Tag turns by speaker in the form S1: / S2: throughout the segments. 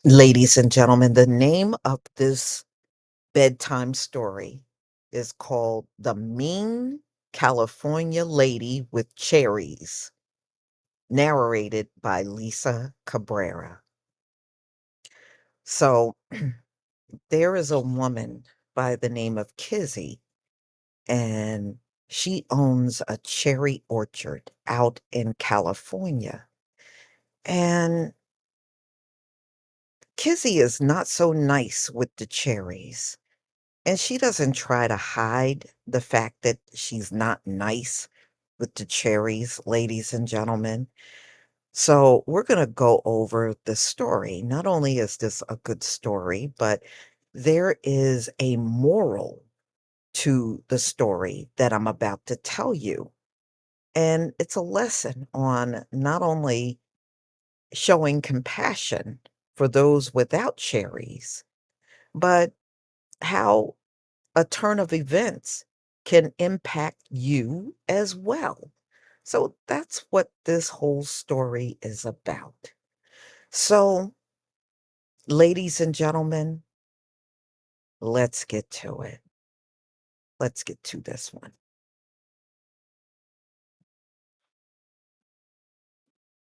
S1: Ladies and gentlemen, the name of this bedtime story is called The Mean California Lady with Cherries, narrated by Lisa Cabrera. So, there is a woman by the name of Kizzy, and she owns a cherry orchard out in California. And Kizzy is not so nice with the cherries. And she doesn't try to hide the fact that she's not nice with the cherries, ladies and gentlemen. So we're going to go over the story. Not only is this a good story, but there is a moral to the story that I'm about to tell you. And it's a lesson on not only showing compassion for those without cherries, but how a turn of events can impact you as well. So that's what this whole story is about. So, ladies and gentlemen, let's get to it. Let's get to this one.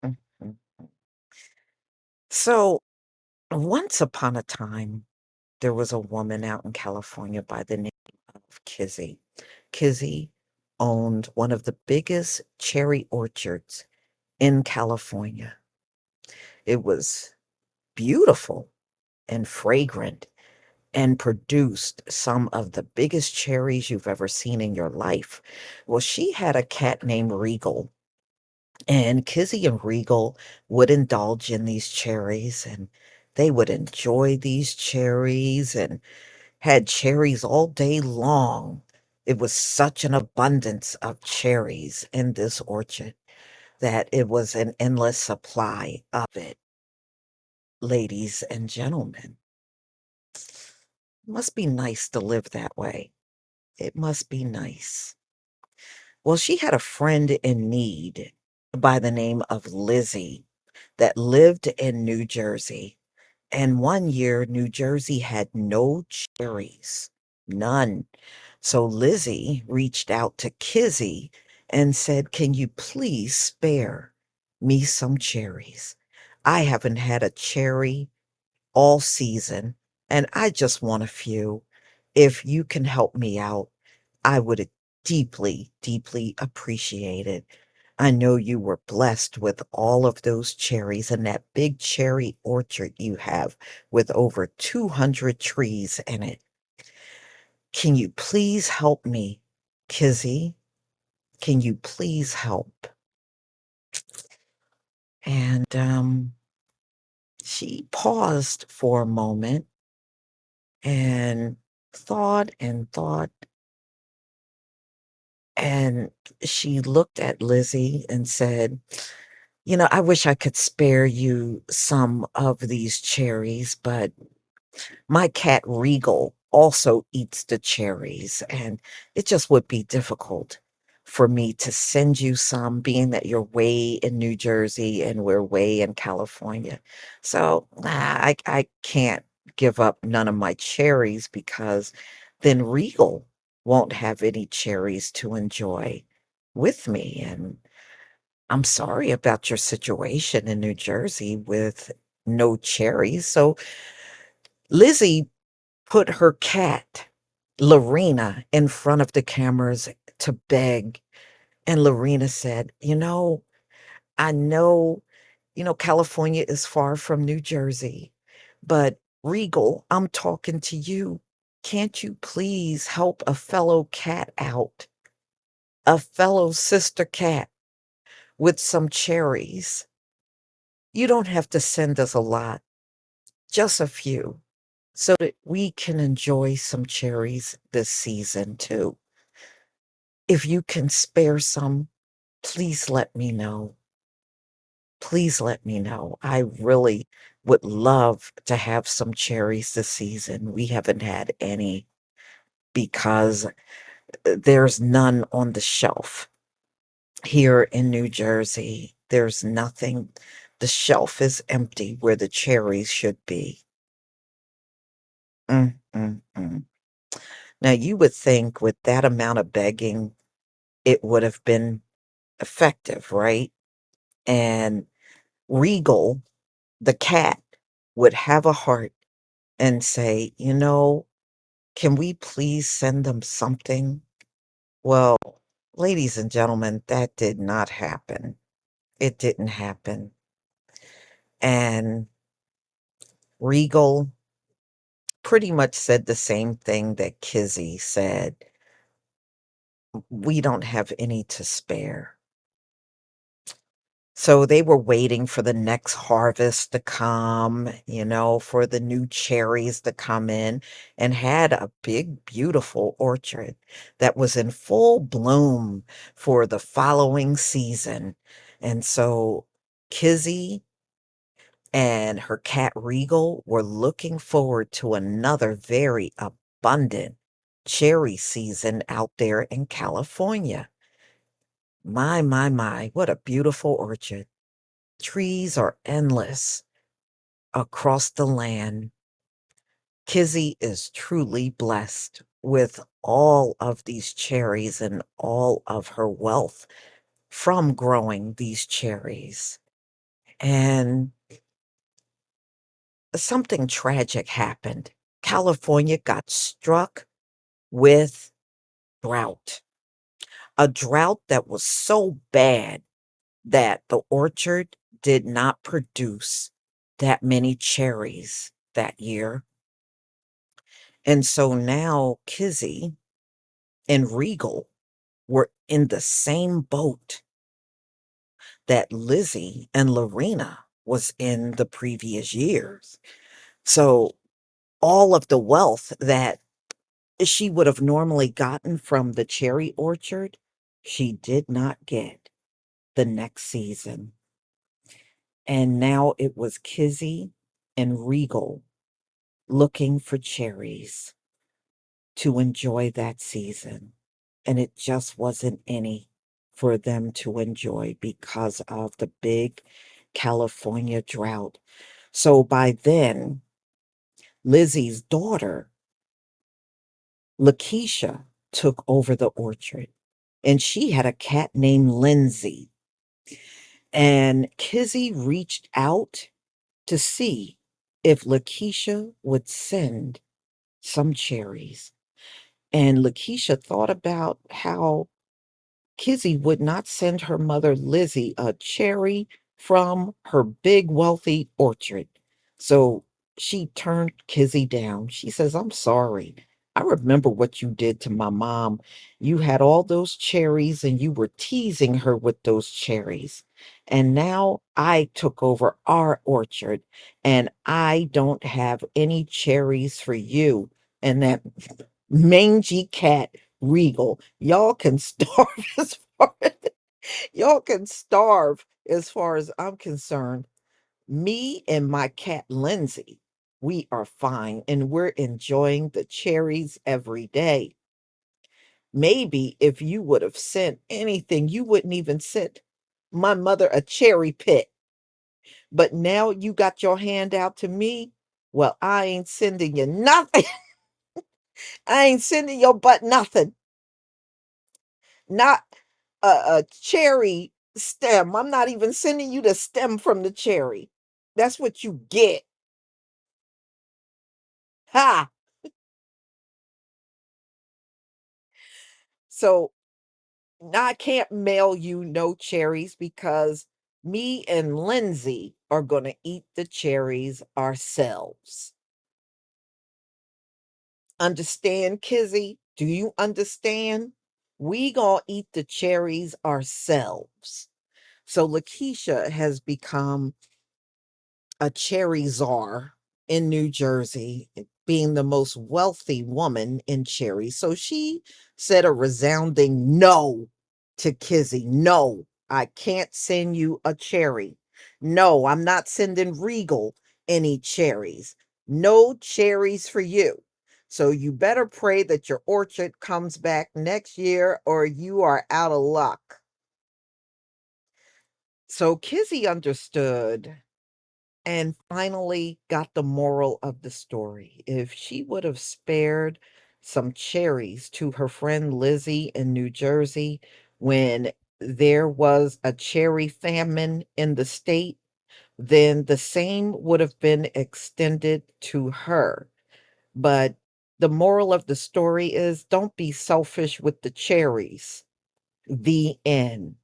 S1: Mhm. So, once upon a time, there was a woman out in California by the name of Kizzy. Kizzy owned one of the biggest cherry orchards in California. It was beautiful and fragrant and produced some of the biggest cherries you've ever seen in your life. Well, she had a cat named Regal, and Kizzy and Regal would indulge in these cherries, and they would enjoy these cherries and had cherries all day long. It was such an abundance of cherries in this orchard that it was an endless supply of it, ladies and gentlemen. Must be nice to live that way. It must be nice. Well, she had a friend in need by the name of Lizzie that lived in New Jersey. And one year, New Jersey had no cherries, none. So Lizzie reached out to Kizzy and said, "Can you please spare me some cherries? I haven't had a cherry all season, and I just want a few. If you can help me out, I would deeply, deeply appreciate it. I know you were blessed with all of those cherries and that big cherry orchard you have with over 200 trees in it. Can you please help me, Kizzy? Can you please help?" And she paused for a moment and thought and thought. And she looked at Lizzie and said, "I wish I could spare you some of these cherries, but my cat Regal also eats the cherries, and it just would be difficult for me to send you some, being that you're way in New Jersey and we're way in California. So I can't give up none of my cherries because then Regal won't have any cherries to enjoy with me. And I'm sorry about your situation in New Jersey with no cherries." So Lizzie put her cat, Lorena, in front of the cameras to beg. And Lorena said, I know, California is far from New Jersey, but Regal, I'm talking to you. Can't you please help a fellow cat out, a fellow sister cat with some cherries? You don't have to send us a lot, just a few, so that we can enjoy some cherries this season too. If you can spare some, please let me know. Please let me know. I really would love to have some cherries this season. We haven't had any because there's none on the shelf here in New Jersey. There's nothing The shelf is empty where the cherries should be. Mm, mm, mm. Now, you would think with that amount of begging, it would have been effective, right? And Regal, the cat, would have a heart and say, can we please send them something? Well, ladies and gentlemen, that did not happen. It didn't happen. And Regal pretty much said the same thing that Kizzy said. We don't have any to spare. So they were waiting for the next harvest to come, for the new cherries to come in, and had a big, beautiful orchard that was in full bloom for the following season. And so Kizzy and her cat Regal were looking forward to another very abundant cherry season out there in California. My, what a beautiful orchard. Trees are endless across the land. Kizzy is truly blessed with all of these cherries and all of her wealth from growing these cherries. And something tragic happened. California got struck with drought, a drought that was so bad that the orchard did not produce that many cherries that year. And so now Kizzy and Regal were in the same boat that Lizzie and Lorena was in the previous years. So all of the wealth that she would have normally gotten from the cherry orchard, she did not get the next season. And now it was Kizzy and Regal looking for cherries to enjoy that season. And it just wasn't any for them to enjoy because of the big California drought. So by then, Lizzie's daughter, Lakeisha, took over the orchard. And she had a cat named Lindsay. And Kizzy reached out to see if Lakeisha would send some cherries. And Lakeisha thought about how Kizzy would not send her mother Lizzie a cherry from her big wealthy orchard. So she turned Kizzy down. She says, I'm sorry. I remember what you did to my mom. You had all those cherries and you were teasing her with those cherries. And now I took over our orchard and I don't have any cherries for you. And that mangy cat Regal. Y'all can starve as far as y'all can starve as far as I'm concerned. Me and my cat Lindsay, we are fine and we're enjoying the cherries every day. Maybe if you would have sent anything, you wouldn't even send my mother a cherry pit. But now you got your hand out to me. Well, I ain't sending you nothing. I ain't sending your butt nothing. Not a cherry stem. I'm not even sending you the stem from the cherry. That's what you get. Ha! So now I can't mail you no cherries because me and Lindsay are going to eat the cherries ourselves. Understand, Kizzy? Do you understand? We gonna eat the cherries ourselves. So Lakeisha has become a cherry czar in New Jersey, being the most wealthy woman in cherry. So she said a resounding no to Kizzy. No, I can't send you a cherry. No, I'm not sending Regal any cherries. No cherries for you. So you better pray that your orchard comes back next year or you are out of luck. So Kizzy understood and finally got the moral of the story. If she would have spared some cherries to her friend Lizzie in New Jersey when there was a cherry famine in the state, then the same would have been extended to her. But the moral of the story is don't be selfish with the cherries. The end.